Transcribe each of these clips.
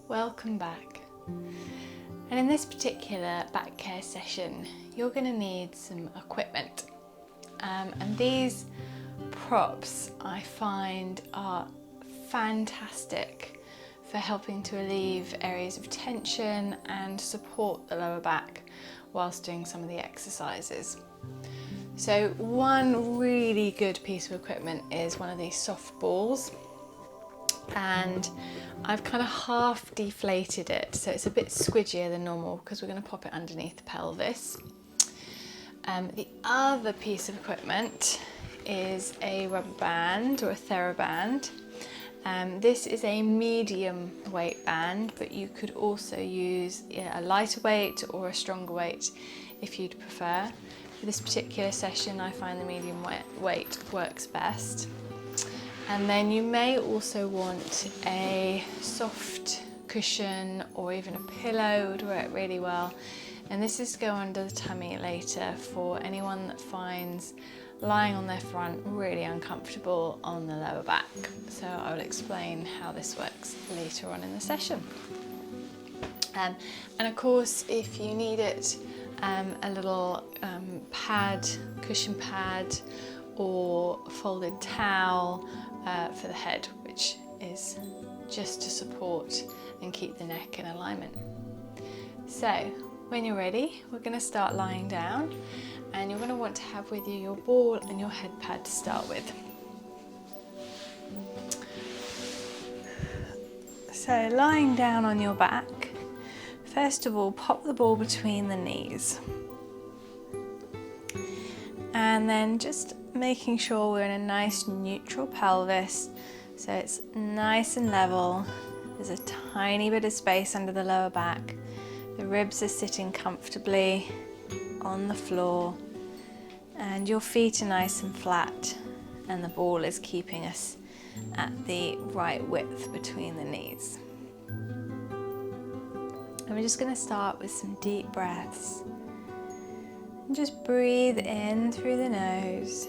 Welcome back. And in this particular back care session, you're going to need some equipment. And these props I find are fantastic for helping to relieve areas of tension and support the lower back whilst doing some of the exercises. So one really good piece of equipment is one of these soft balls, and I've kind of half deflated it so it's a bit squidgier than normal because we're going to pop it underneath the pelvis. The other piece of equipment is a rubber band or a Thera band. This is a medium weight band, but you could also use a lighter weight or a stronger weight if you'd prefer. For this particular session, I find the medium weight works best. And then you may also want a soft cushion or even a pillow. Would work really well. And this is to go under the tummy later for anyone that finds lying on their front really uncomfortable on the lower back. So I will explain how this works later on in the session. And of course, if you need it, a little pad, cushion pad, or folded towel for the head, which is just to support and keep the neck in alignment. So when you're ready, we're going to start lying down, and you're going to want to have with you your ball and your head pad to start with. So lying down on your back, first of all, pop the ball between the knees. And then just making sure we're in a nice neutral pelvis, so it's nice and level. There's a tiny bit of space under the lower back. The ribs are sitting comfortably on the floor, and your feet are nice and flat, and the ball is keeping us at the right width between the knees. And we're just going to start with some deep breaths. And just breathe in through the nose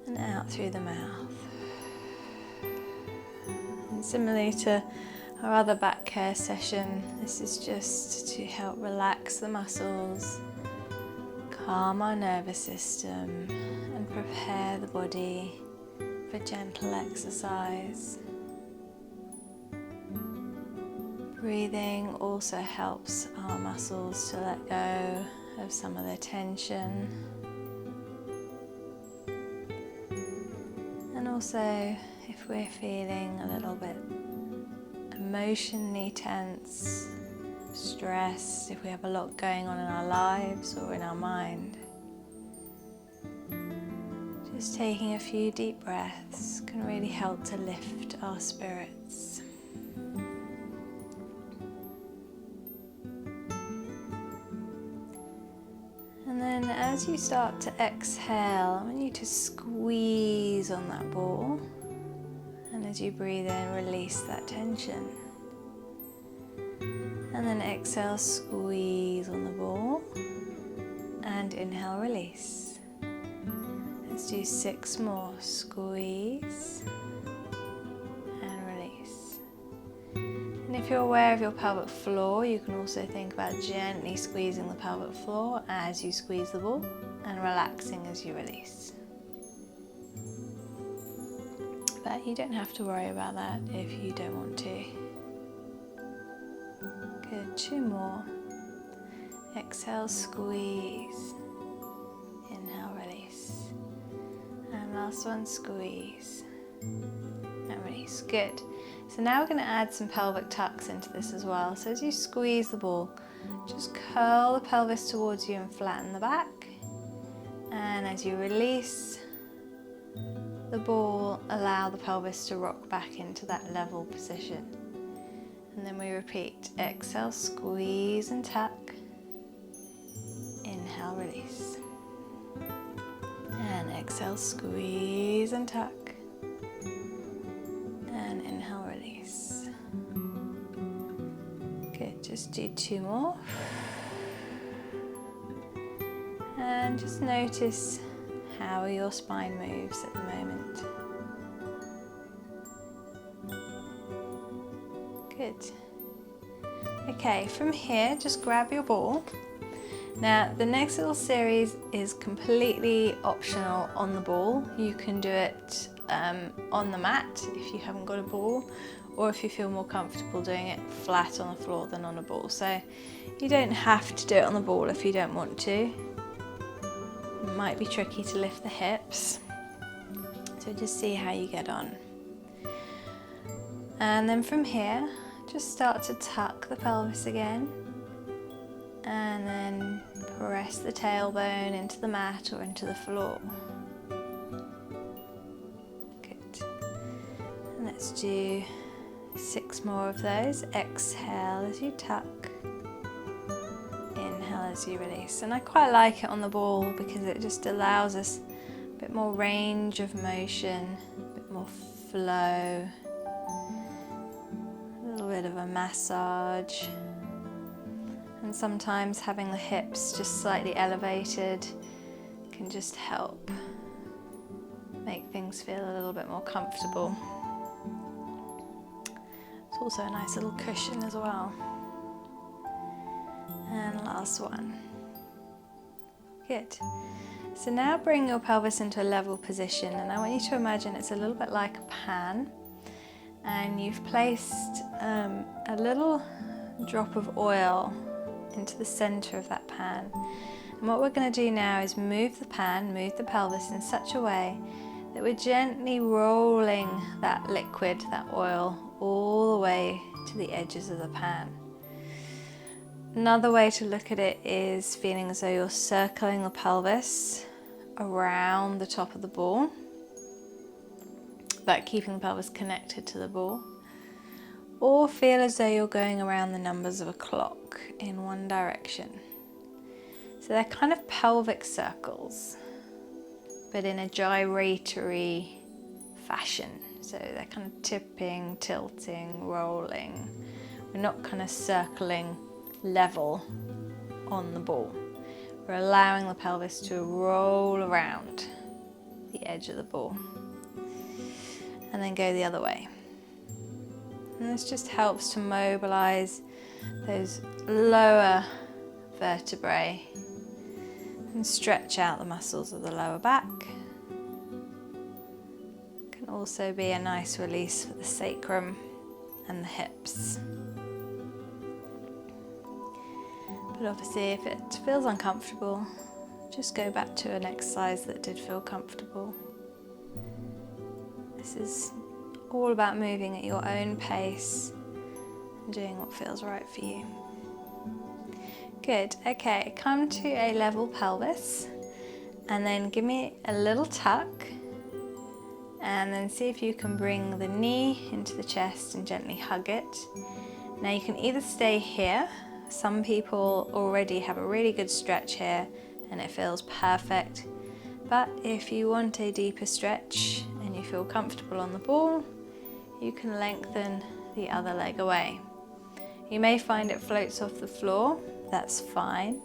and out through the mouth. And similarly to our other back care session, this is just to help relax the muscles, calm our nervous system, and prepare the body for gentle exercise. Breathing also helps our muscles to let go of some of their tension. And also, if we're feeling a little bit emotionally tense, stressed, if we have a lot going on in our lives or in our mind, just taking a few deep breaths can really help to lift our spirits. And then as you start to exhale, I want you to squeeze on that ball. And as you breathe in, release that tension. And then exhale, squeeze on the ball. And inhale, release. Let's do 6 more. Squeeze and release. And if you're aware of your pelvic floor, you can also think about gently squeezing the pelvic floor as you squeeze the ball and relaxing as you release. But you don't have to worry about that if you don't want to. Good, 2 more. Exhale, squeeze. Inhale, release. And last one, squeeze. And release, good. So now we're going to add some pelvic tucks into this as well. So as you squeeze the ball, just curl the pelvis towards you and flatten the back. And as you release the ball, allow the pelvis to rock back into that level position. And then we repeat. Exhale, squeeze and tuck. Inhale, release. And exhale, squeeze and tuck. And inhale, release. Good, just do 2 more. And just notice how your spine moves at the moment. Okay, from here, just grab your ball. Now, the next little series is completely optional on the ball. You can do it on the mat if you haven't got a ball, or if you feel more comfortable doing it flat on the floor than on a ball. So you don't have to do it on the ball if you don't want to. It might be tricky to lift the hips, so just see how you get on. And then from here, just start to tuck the pelvis again, and then press the tailbone into the mat or into the floor. Good. And let's do 6 more of those. Exhale as you tuck. Inhale as you release. And I quite like it on the ball because it just allows us a bit more range of motion, a bit more flow, a little bit of a massage. And sometimes having the hips just slightly elevated can just help make things feel a little bit more comfortable. It's also a nice little cushion as well. And last one. Good. So now bring your pelvis into a level position, and I want you to imagine it's a little bit like a pan, and you've placed a little drop of oil into the center of that pan. And what we're going to do now is move the pan, move the pelvis in such a way that we're gently rolling that liquid, that oil, all the way to the edges of the pan. Another way to look at it is feeling as though you're circling the pelvis around the top of the ball, but keeping the pelvis connected to the ball. Or feel as though you're going around the numbers of a clock in one direction. So they're kind of pelvic circles, but in a gyratory fashion. So they're kind of tipping, tilting, rolling. We're not kind of circling level on the ball. We're allowing the pelvis to roll around the edge of the ball and then go the other way. And this just helps to mobilize those lower vertebrae and stretch out the muscles of the lower back. Can also be a nice release for the sacrum and the hips. But obviously if it feels uncomfortable, just go back to an exercise that did feel comfortable. This is all about moving at your own pace and doing what feels right for you. Good. Okay, come to a level pelvis and then give me a little tuck, and then see if you can bring the knee into the chest and gently hug it. Now you can either stay here. Some people already have a really good stretch here and it feels perfect. But if you want a deeper stretch and you feel comfortable on the ball, you can lengthen the other leg away. You may find it floats off the floor. That's fine.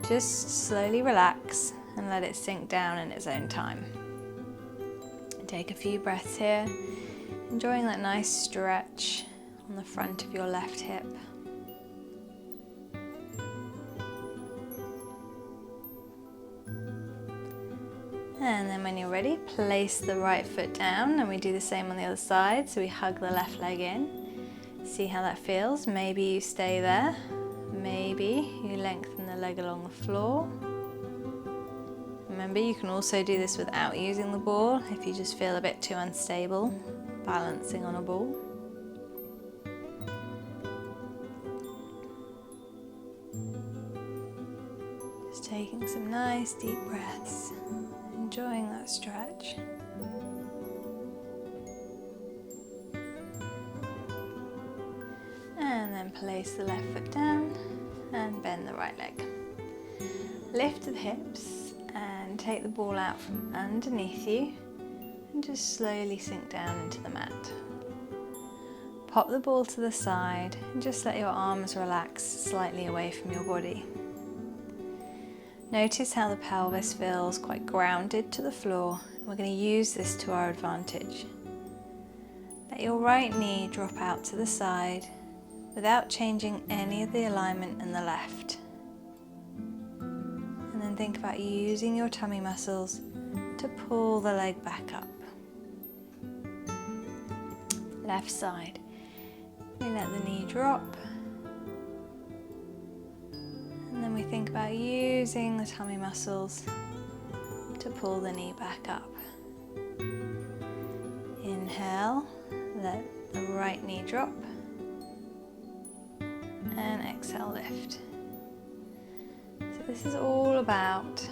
Just slowly relax and let it sink down in its own time. Take a few breaths here, enjoying that nice stretch on the front of your left hip. And then when you're ready, place the right foot down, and we do the same on the other side. So we hug the left leg in. See how that feels. Maybe you stay there. Maybe you lengthen the leg along the floor. Remember, you can also do this without using the ball if you just feel a bit too unstable balancing on a ball. Just taking some nice deep breaths, enjoying that stretch. And then place the left foot down and bend the right leg. Lift the hips and take the ball out from underneath you and just slowly sink down into the mat. Pop the ball to the side and just let your arms relax slightly away from your body. Notice how the pelvis feels quite grounded to the floor. We're going to use this to our advantage. Let your right knee drop out to the side without changing any of the alignment in the left. And then think about using your tummy muscles to pull the leg back up. Left side. We let the knee drop. And then we think about using the tummy muscles to pull the knee back up. Inhale, let the right knee drop. And exhale, lift. So this is all about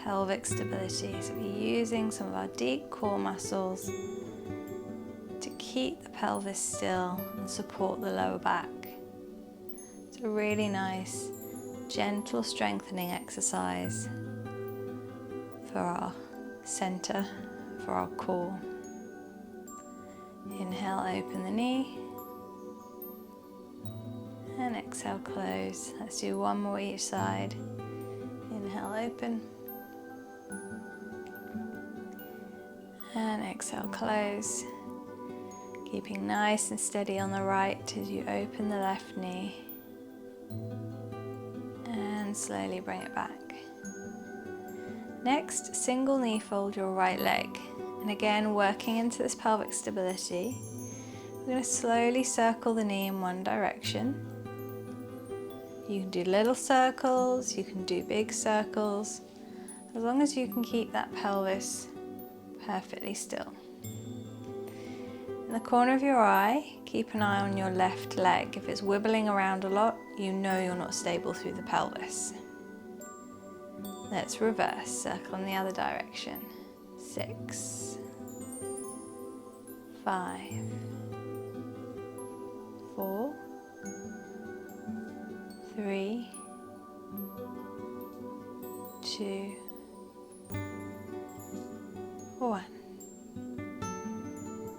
pelvic stability. So we're using some of our deep core muscles to keep the pelvis still and support the lower back. It's a really nice, gentle strengthening exercise for our center, for our core. Inhale, open the knee. And exhale, close. Let's do one more each side. Inhale, open. And exhale, close. Keeping nice and steady on the right as you open the left knee. And slowly bring it back. Next, single knee fold your right leg. And again, working into this pelvic stability, we're going to slowly circle the knee in one direction. You can do little circles, you can do big circles, as long as you can keep that pelvis perfectly still. In the corner of your eye, keep an eye on your left leg. If it's wibbling around a lot, you know you're not stable through the pelvis. Let's reverse, circle in the other direction. 6, 5, 4, 3, 2, 1.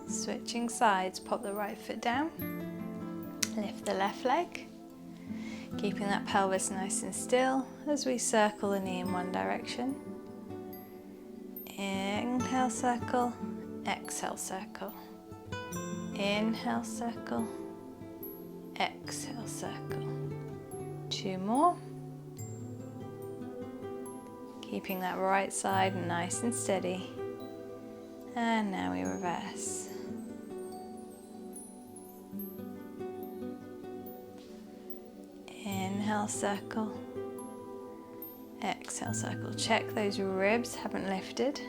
Switching sides, pop the right foot down, lift the left leg, keeping that pelvis nice and still as we circle the knee in one direction. Inhale, circle, exhale, circle. Inhale, circle, exhale, circle. 2 more. Keeping that right side nice and steady. And now we reverse. Inhale, circle. Exhale, circle. Check those ribs haven't lifted.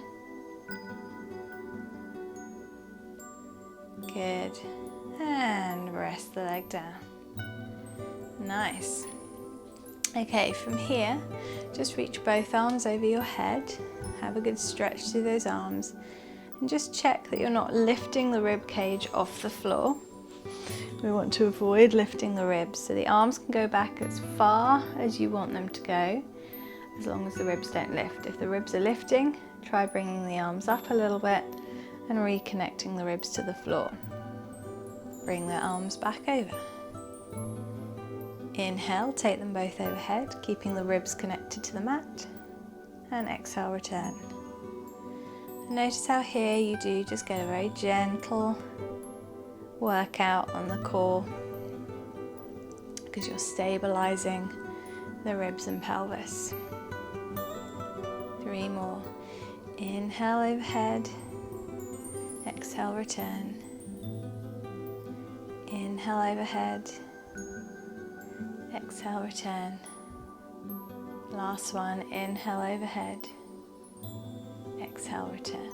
Good. And rest the leg down. Nice. Okay, from here, just reach both arms over your head. Have a good stretch through those arms. And just check that you're not lifting the rib cage off the floor. We want to avoid lifting the ribs, so the arms can go back as far as you want them to go, as long as the ribs don't lift. If the ribs are lifting, try bringing the arms up a little bit and reconnecting the ribs to the floor. Bring the arms back over. Inhale, take them both overhead, keeping the ribs connected to the mat. And exhale, return. And notice how here you do just get a very gentle workout on the core, because you're stabilizing the ribs and pelvis. 3 more. Inhale overhead, exhale, return. Inhale overhead, exhale, return. Last one. Inhale overhead, exhale, return.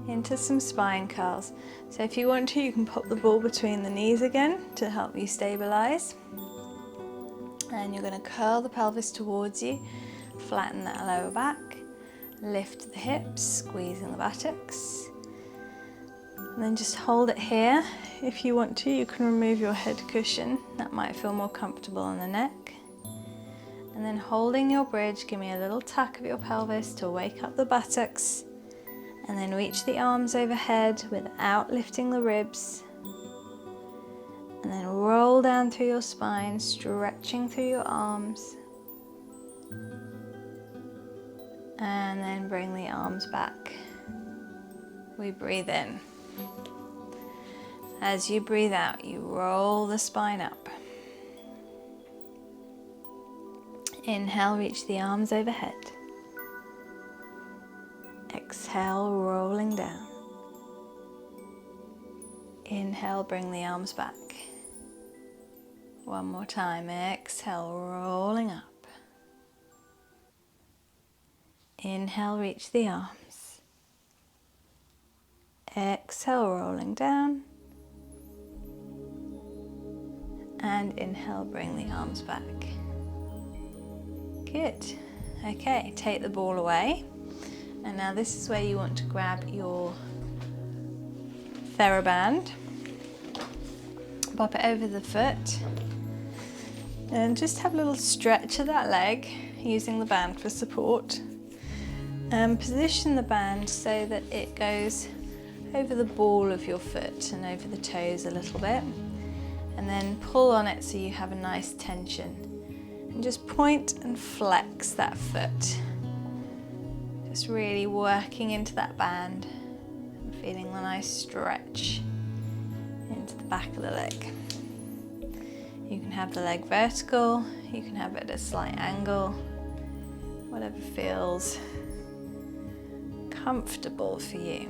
Into some spine curls. So if you want to, you can pop the ball between the knees again to help you stabilize. And you're going to curl the pelvis towards you, flatten that lower back, lift the hips, squeezing the buttocks. And then just hold it here. If you want to, you can remove your head cushion. That might feel more comfortable on the neck. And then holding your bridge, give me a little tuck of your pelvis to wake up the buttocks. And then reach the arms overhead without lifting the ribs. And then roll down through your spine, stretching through your arms. And then bring the arms back. We breathe in. As you breathe out, you roll the spine up. Inhale, reach the arms overhead. Exhale, rolling down. Inhale, bring the arms back. One more time. Exhale, rolling up. Inhale, reach the arms. Exhale, rolling down. And inhale, bring the arms back. Good. Okay, take the ball away. And now this is where you want to grab your Thera band. Pop it over the foot. And just have a little stretch of that leg using the band for support. Position the band so that it goes over the ball of your foot and over the toes a little bit. And then pull on it so you have a nice tension. And just point and flex that foot. Just really working into that band and feeling the nice stretch into the back of the leg. You can have the leg vertical, you can have it at a slight angle, whatever feels comfortable for you.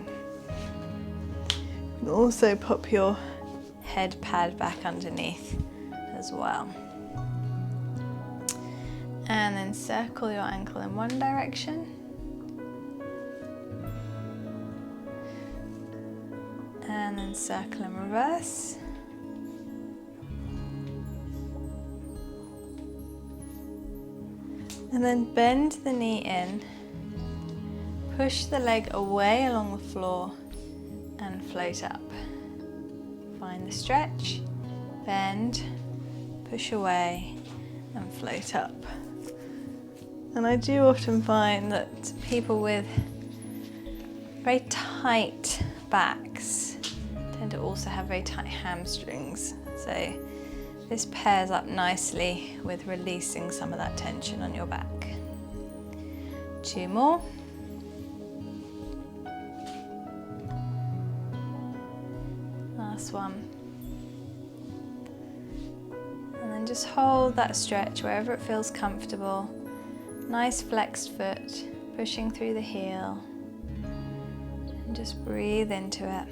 You can also pop your head pad back underneath as well. And then circle your ankle in one direction. And then circle in reverse. And then bend the knee in, push the leg away along the floor and float up. Find the stretch, bend, push away and float up. And I do often find that people with very tight backs tend to also have very tight hamstrings. So this pairs up nicely with releasing some of that tension on your back. 2 more. Last one. And then just hold that stretch wherever it feels comfortable. Nice flexed foot, pushing through the heel. And just breathe into it.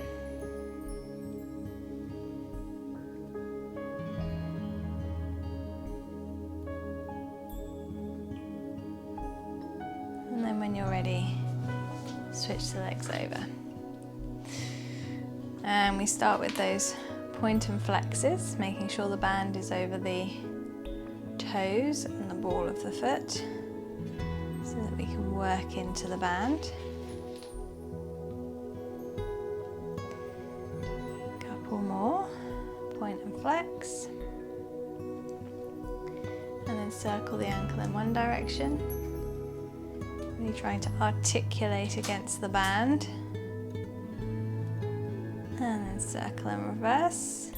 And then when you're ready, switch the legs over. And we start with those point and flexes, making sure the band is over the toes and the ball of the foot, so that we can work into the band. Couple more, point and flex. And then circle the ankle in one direction. Really trying to articulate against the band. And then circle in reverse.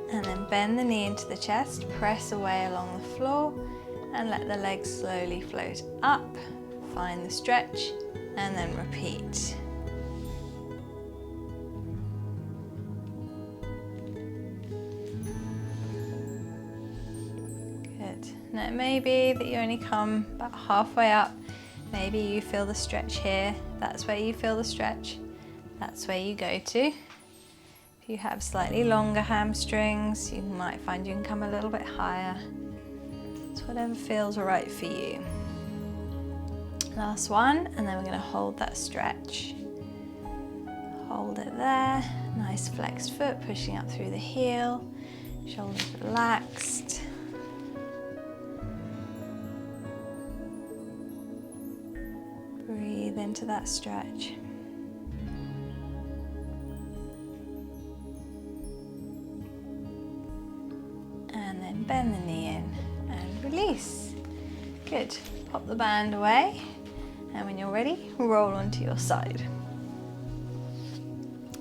And then bend the knee into the chest, press away along the floor and let the legs slowly float up. Find the stretch and then repeat. Now it may be that you only come about halfway up. Maybe you feel the stretch here. That's where you feel the stretch. That's where you go to. If you have slightly longer hamstrings, you might find you can come a little bit higher. It's whatever feels right for you. Last one, and then we're going to hold that stretch. Hold it there. Nice flexed foot, pushing up through the heel. Shoulders relaxed. Breathe into that stretch. And then bend the knee in and release. Good. Pop the band away. And when you're ready, roll onto your side.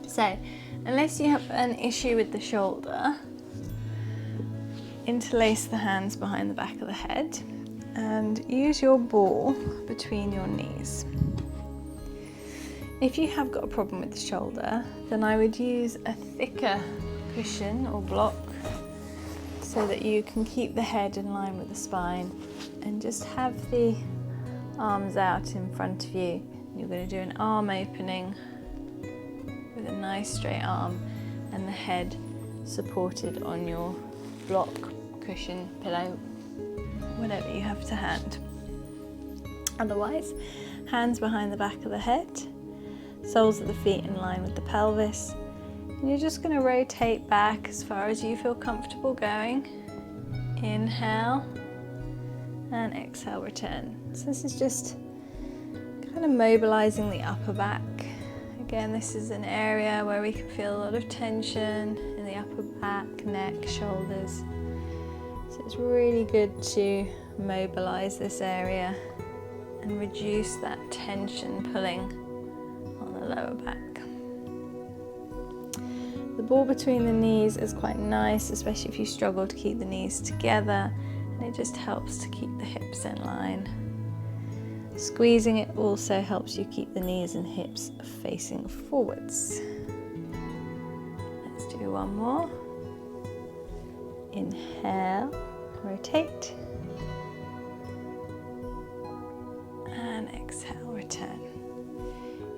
So, unless you have an issue with the shoulder, interlace the hands behind the back of the head and use your ball between your knees. If you have got a problem with the shoulder, then I would use a thicker cushion or block so that you can keep the head in line with the spine, and just have the arms out in front of you. You're going to do an arm opening with a nice straight arm and the head supported on your block, cushion, pillow, whatever you have to hand. Otherwise, hands behind the back of the head, soles of the feet in line with the pelvis, and you're just going to rotate back as far as you feel comfortable going. Inhale and exhale, return. So this is just kind of mobilizing the upper back. Again, this is an area where we can feel a lot of tension in the upper back, neck, shoulders. So it's really good to mobilize this area and reduce that tension pulling on the lower back. The ball between the knees is quite nice, especially if you struggle to keep the knees together, and it just helps to keep the hips in line. Squeezing it also helps you keep the knees and hips facing forwards. Let's do one more. Inhale, rotate, and exhale, return.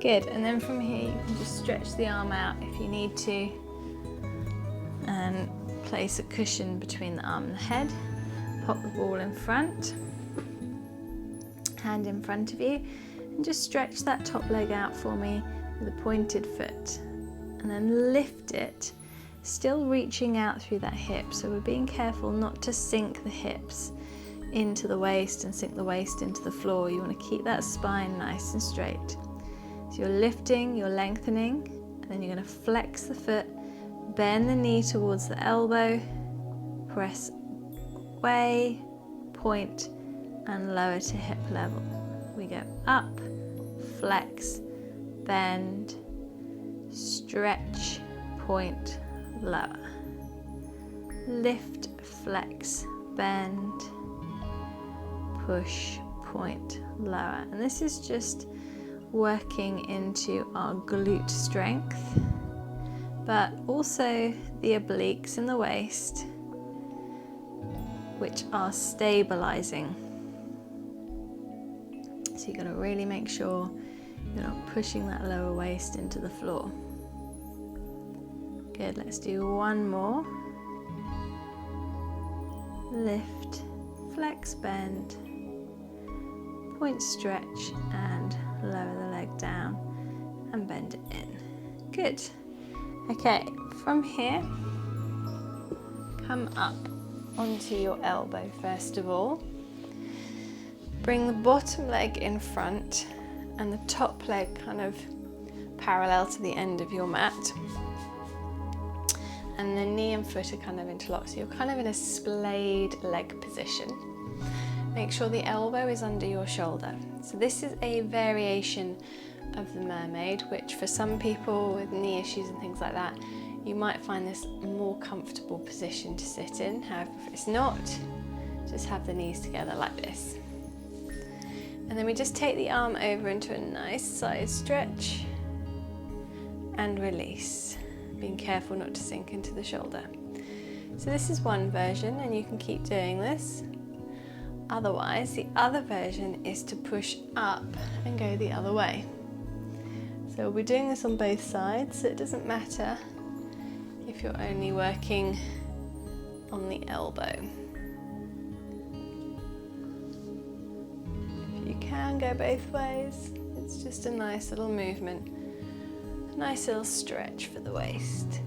Good, and then from here you can just stretch the arm out if you need to, and place a cushion between the arm and the head. Pop the ball in front, hand in front of you, and just stretch that top leg out for me with a pointed foot, and then lift it, still reaching out through that hip. So we're being careful not to sink the hips into the waist and sink the waist into the floor. You want to keep that spine nice and straight. So you're lifting, you're lengthening, and then you're going to flex the foot, bend the knee towards the elbow, press away, point, and lower to hip level. We go up, flex, bend, stretch, point, lower. Lift, flex, bend, push, point, lower. And this is just working into our glute strength, but also the obliques in the waist, which are stabilizing. So you're going to really make sure you're not pushing that lower waist into the floor. Good, let's do one more. Lift, flex, bend, point, stretch, and lower the leg down and bend it in. Good. Okay, from here, come up onto your elbow first of all. Bring the bottom leg in front and the top leg kind of parallel to the end of your mat. And the knee and foot are kind of interlocked, so you're kind of in a splayed leg position. Make sure the elbow is under your shoulder. So this is a variation of the Mermaid, which for some people with knee issues and things like that, you might find this a more comfortable position to sit in. However, if it's not, just have the knees together like this. And then we just take the arm over into a nice side stretch and release, being careful not to sink into the shoulder. So this is one version, and you can keep doing this. Otherwise, the other version is to push up and go the other way. So we're doing this on both sides, so it doesn't matter if you're only working on the elbow. If you can go both ways, it's just a nice little movement, a nice little stretch for the waist.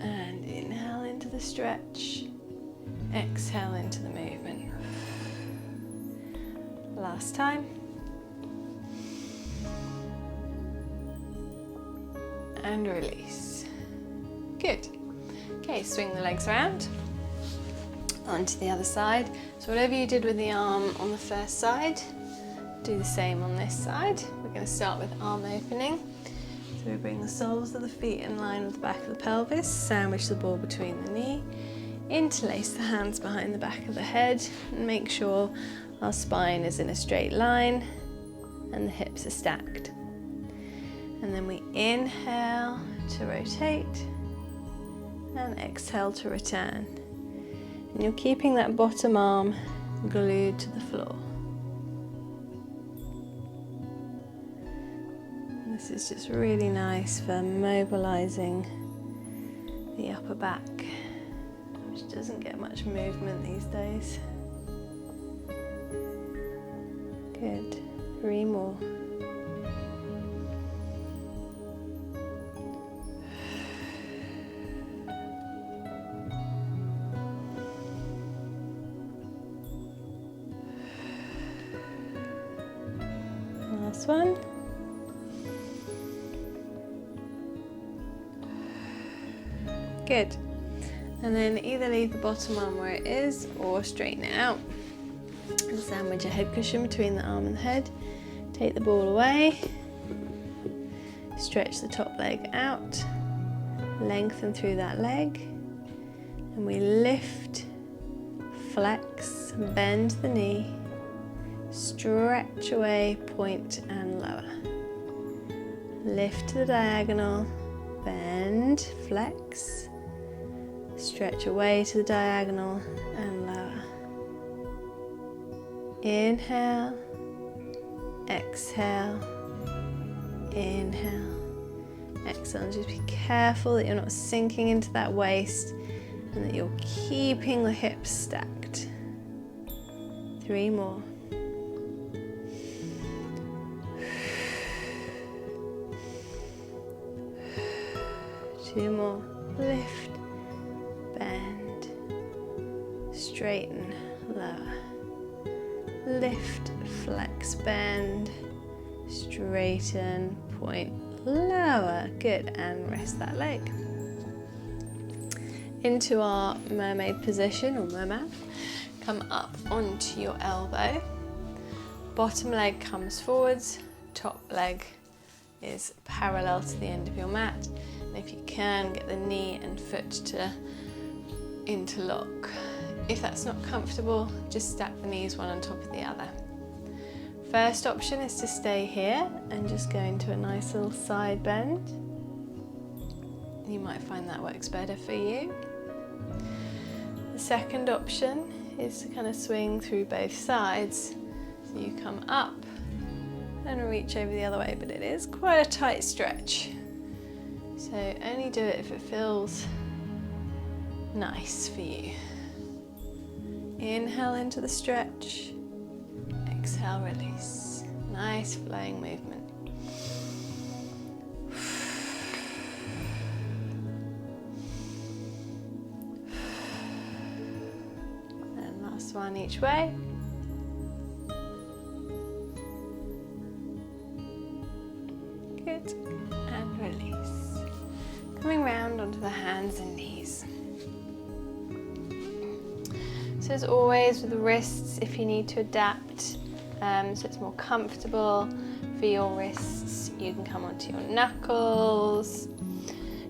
And inhale into the stretch, exhale into the movement. Last time. And release. Good. Okay, swing the legs around onto the other side. So whatever you did with the arm on the first side, do the same on this side. We're going to start with arm opening. So we bring the soles of the feet in line with the back of the pelvis, sandwich the ball between the knee. Interlace the hands behind the back of the head and make sure our spine is in a straight line and the hips are stacked. And then we inhale to rotate and exhale to return. And you're keeping that bottom arm glued to the floor. And this is just really nice for mobilizing the upper back, which doesn't get much movement these days. Good. 3 more. Last one. Good. And then either leave the bottom arm where it is or straighten it out. And sandwich a head cushion between the arm and the head. Take the ball away. Stretch the top leg out. Lengthen through that leg. And we lift, flex, bend the knee. Stretch away, point and lower. Lift to the diagonal. Bend, flex. Stretch away to the diagonal and lower. Inhale, exhale, inhale, exhale. And just be careful that you're not sinking into that waist and that you're keeping the hips stacked. 3 more. Two more. Lift, bend, straighten, lower. Lift, flex, bend, straighten, point, lower. Good, and rest that leg. Into our mermaid position or merman. Come up onto your elbow. Bottom leg comes forwards, top leg is parallel to the end of your mat. And if you can, get the knee and foot to interlock. If that's not comfortable, just stack the knees one on top of the other. First option is to stay here and just go into a nice little side bend. You might find that works better for you. The second option is to kind of swing through both sides. So you come up and reach over the other way, but it is quite a tight stretch. So only do it if it feels nice for you. Inhale into the stretch, exhale, release. Nice flowing movement. And last one each way. Good, and release. Coming round onto the hands and knees. So as always with the wrists, if you need to adapt so it's more comfortable for your wrists, you can come onto your knuckles,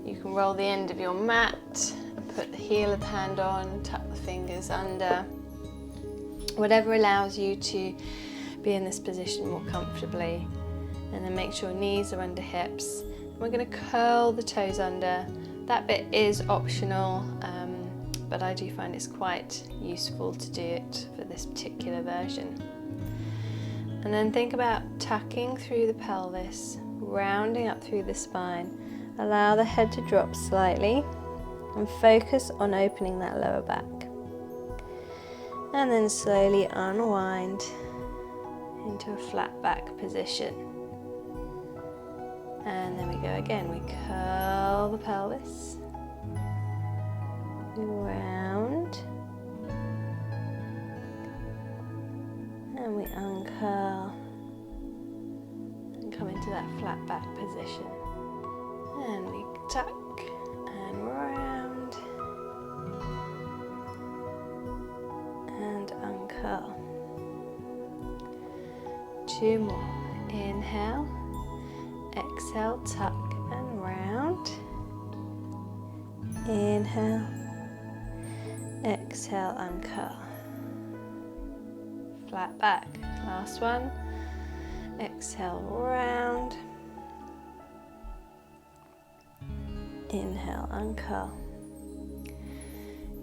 you can roll the end of your mat, put the heel of the hand on, tuck the fingers under, whatever allows you to be in this position more comfortably. And then make sure knees are under hips. We're going to curl the toes under. That bit is optional, but I do find it's quite useful to do it for this particular version. And then think about tucking through the pelvis, rounding up through the spine. Allow the head to drop slightly and focus on opening that lower back. And then slowly unwind into a flat back position. And then we go again, we curl the pelvis, we round, and we uncurl, and come into that flat back position. And we tuck, and round, and uncurl. 2 more, inhale. Exhale, tuck and round. Inhale. Exhale, uncurl. Flat back. Last one. Exhale, round. Inhale, uncurl.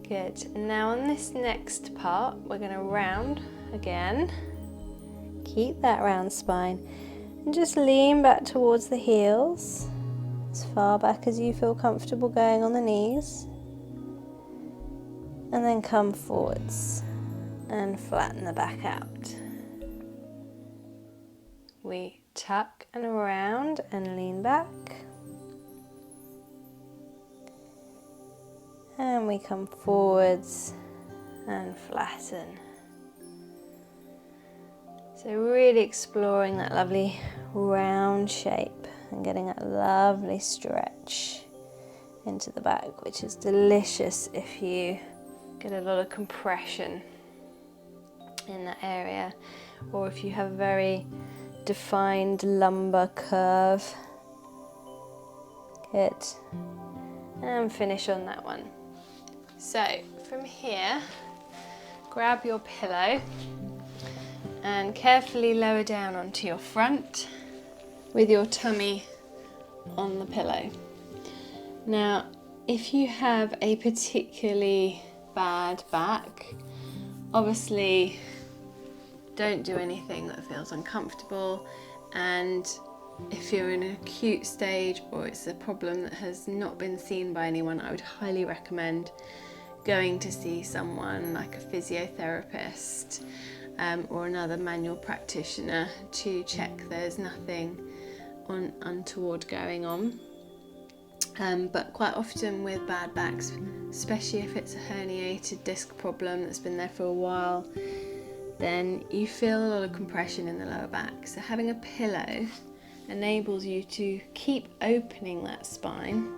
Good. And now on this next part, we're going to round again. Keep that round spine. And just lean back towards the heels. As far back as you feel comfortable going on the knees. And then come forwards and flatten the back out. We tuck and round and lean back. And we come forwards and flatten. So really exploring that lovely round shape and getting that lovely stretch into the back, which is delicious if you get a lot of compression in that area, or if you have a very defined lumbar curve. Good. And finish on that one. So from here, grab your pillow and carefully lower down onto your front with your tummy on the pillow. Now, if you have a particularly bad back, obviously don't do anything that feels uncomfortable, and if you're in an acute stage or it's a problem that has not been seen by anyone, I would highly recommend going to see someone like a physiotherapist or another manual practitioner to check there's nothing untoward going on. But quite often with bad backs, especially if it's a herniated disc problem that's been there for a while, then you feel a lot of compression in the lower back. So having a pillow enables you to keep opening that spine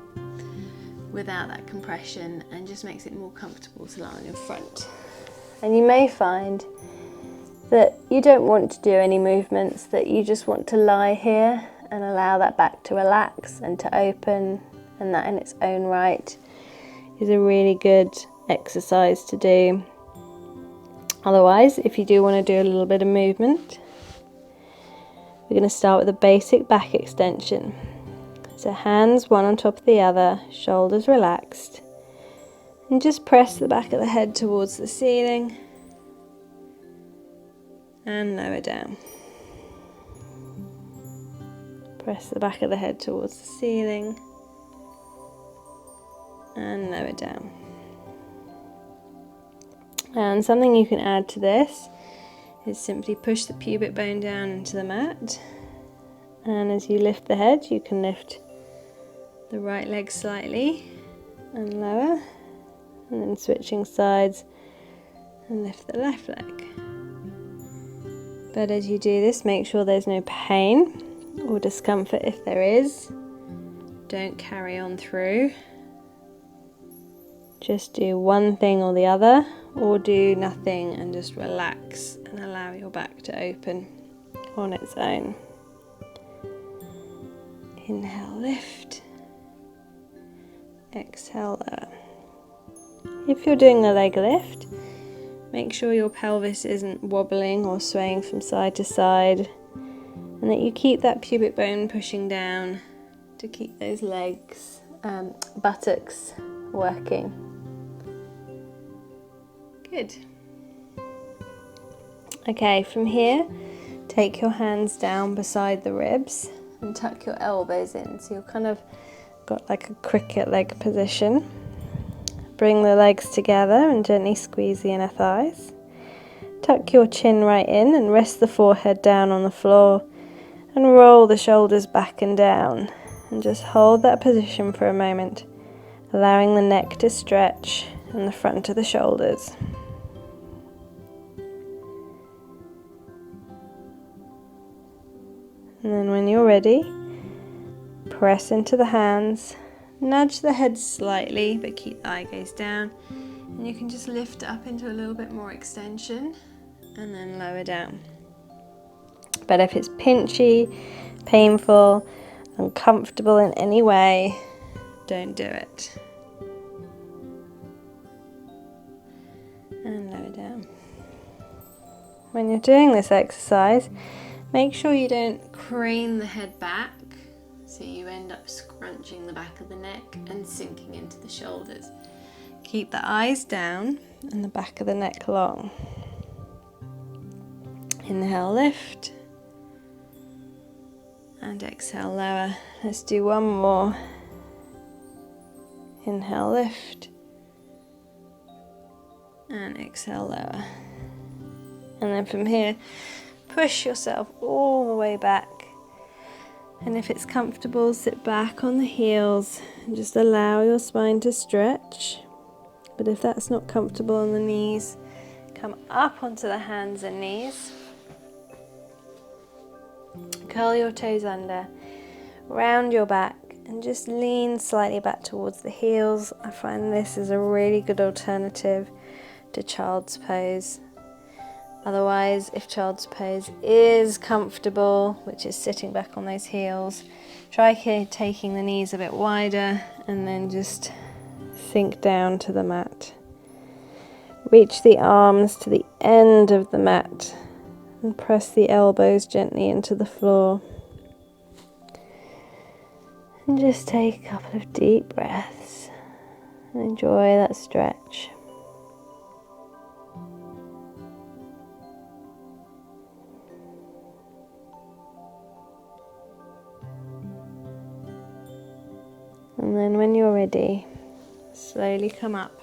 without that compression and just makes it more comfortable to lie on your front. And you may find that you don't want to do any movements, that you just want to lie here and allow that back to relax and to open, and that in its own right is a really good exercise to do. Otherwise, if you do want to do a little bit of movement, we're going to start with a basic back extension. So hands one on top of the other, shoulders relaxed, and just press the back of the head towards the ceiling and lower down. Press the back of the head towards the ceiling and lower down. And something you can add to this is simply push the pubic bone down into the mat, and as you lift the head you can lift the right leg slightly and lower, and then switching sides and lift the left leg. But as you do this, make sure there's no pain or discomfort. If there is, don't carry on through. Just do one thing or the other, or do nothing and just relax and allow your back to open on its own. Inhale, lift. Exhale, lower. If you're doing the leg lift, make sure your pelvis isn't wobbling or swaying from side to side, and that you keep that pubic bone pushing down to keep those legs, buttocks working. Good. Okay, from here, take your hands down beside the ribs and tuck your elbows in, so you're kind of got like a cricket leg position. Bring the legs together and gently squeeze the inner thighs. Tuck your chin right in and rest the forehead down on the floor, and roll the shoulders back and down, and just hold that position for a moment, allowing the neck to stretch and the front of the shoulders. And then when you're ready, press into the hands, nudge the head slightly but keep the eye gaze down, and you can just lift up into a little bit more extension and then lower down. But if it's pinchy, painful, uncomfortable in any way, don't do it. and lower down. When you're doing this exercise, make sure you don't crane the head back, so you end up scrunching the back of the neck and sinking into the shoulders. Keep the eyes down and the back of the neck long. Inhale, lift, and exhale, lower. Let's do one more. Inhale, lift, and exhale, lower. And then from here, push yourself all the way back. And if it's comfortable, sit back on the heels and just allow your spine to stretch. But if that's not comfortable on the knees, come up onto the hands and knees. Curl your toes under, round your back, and just lean slightly back towards the heels. I find this is a really good alternative to child's pose. Otherwise, if child's pose is comfortable, which is sitting back on those heels, try taking the knees a bit wider and then just sink down to the mat. Reach the arms to the end of the mat and press the elbows gently into the floor. And just take a couple of deep breaths and enjoy that stretch. And then when you're ready, slowly come up.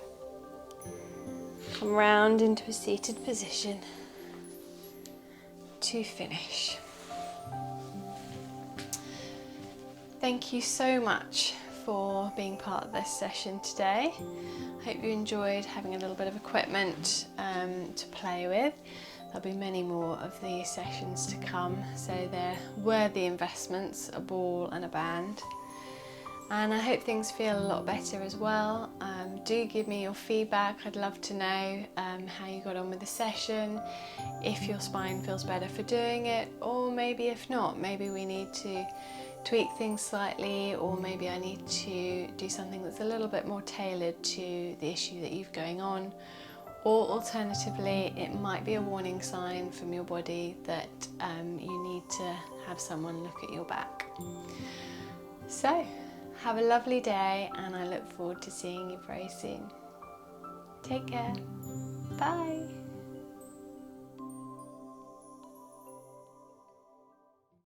Come round into a seated position to finish. Thank you so much for being part of this session today. I hope you enjoyed having a little bit of equipment to play with. There'll be many more of these sessions to come, so they're worthy investments, a ball and a band. And I hope things feel a lot better as well. Do give me your feedback. I'd love to know how you got on with the session, if your spine feels better for doing it, or maybe if not, maybe we need to tweak things slightly, or maybe I need to do something that's a little bit more tailored to the issue that you've going on. Or alternatively, it might be a warning sign from your body that you need to have someone look at your back. So, have a lovely day, and I look forward to seeing you very soon. Take care. Bye.